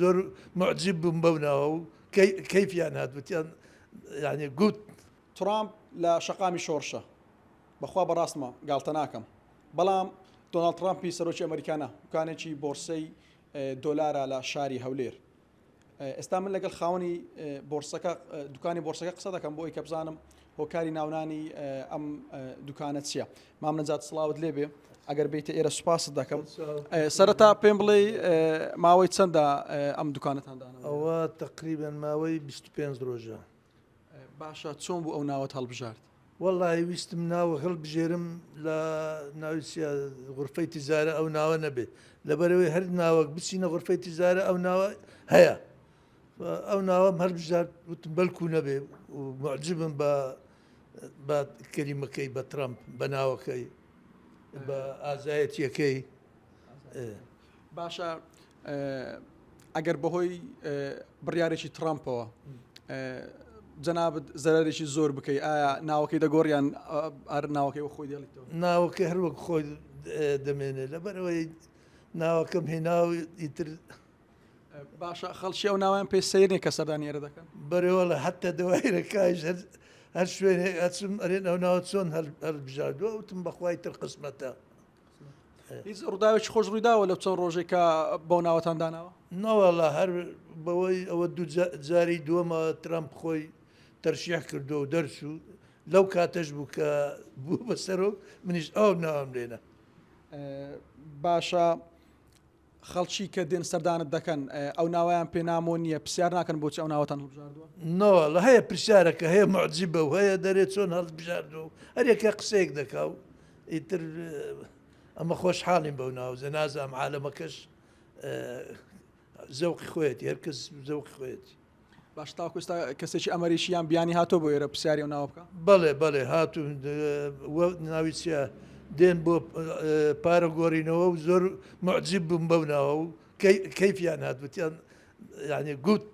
زۆر معجب بووم بەو ناوە و کەیفیان هاتووتیان یعنی گوت ترامپ لە شەقامی شۆڕشە بەخوا بەڕاستمە گاڵتە ناکەم بەڵام دۆناڵد ترامپی سەرۆکی ئەمریکانە دوکانێکی بۆرسەی دۆلارە لە شاری هەولێر ئێستا من لەگەڵ خاوەنی بۆرسەکە دوکانی بۆرسەکە قسە دەکەم بۆ ئەوی کە بزانم هۆکاری ناونانی ئەم دوکانە چییە مام نەجات سڵاوت لێبێ ئەگەر بیتە ئێرە سوپاست دەکەم سەرەتا پێم بڵێ ماوەی چەندە ئەم دوکانەتاندانەوە ئەوە تقریبا ماوەی 25 ڕۆژە باشە چۆن بوو ئەو ناوەت هەڵبژارد والله ویستم ناوە هەڵبژێرم لە ناویسیا غرفەی تیزارە ئەو ناوە نەبێت لەبەرەوەی هەر ناوەک بچینە غرفەی تیزارە ئەو ناوە هەیە ئەو ناوەم هەڵبژارد وتم بەلکو نەبێ و معجبم بە کەلیمەکەی بە ترامپ بە ناوەکەی بە ئازایەتیەکەی باشە ئەگەر بەهۆی بڕیارێکی ترامپەوە جەنابەت زەرێکی زۆر بکەی ئایا ناوەکەی دەگۆڕیان هەر ناوەکەی خۆی دێڵیتەوە ناوەکە هەروەک خۆی دەمێنێت لەبەرەوەی ناوەکەم هێناو ئیتر باشە خەڵکی ئەو ناویان پێی سەیرێ کە سەردانی ئێرە دەکەن بەرەوەڵە حتا دەوایرەکایش هەر شوێنێ ئەچم ئەرێن ئەو ناوە چۆن هەڵبژاردووە وتم بەخوای تر قسمەتە هیچ ڕووداوێکی خۆش ڕوویداوە لەو چەند ڕۆژێکە بۆ ناوەتان داناوە ناوەڵە هەر بەوەی ئەوە دوو جاری دووەمە ترامپ خۆی تەرشیح کردو و دەرچوو لەو کاتەش بوو کە بوو بەسەرۆ منیش ئەو ناوم لێنە باشە خەڵکی کە دێن سەردانت دەکەن ئەو ناوایان پێ نامۆ نییە پرسیار ناکەن بۆچی ئەو ناوەتان هەڵبژاردووە نەوەڵە هەیە پرسیارەکە هەیە معجیبە و هەیە دەرێت چۆن هەڵبژاردووە هەرێکە قسەیەک دەکا و ئیتر ئەمە خۆشحاڵین بەو ناو زەنازام عالەمەکەش زەوقی خۆیەتی هەرکەس زەوقی خۆیەتی باش تاکو ئێستا کەسێکی ئەمەریشیان بیانی هاتۆ بۆ ئێرە پرسیاری ئەو ناوە بکە بەڵێ هاتوو ناویچە دێن بۆ پارە گۆڕینەوە و زۆر معجیب بووم بەو ناوە و کەیفیان هاتووتیان یعنی گوت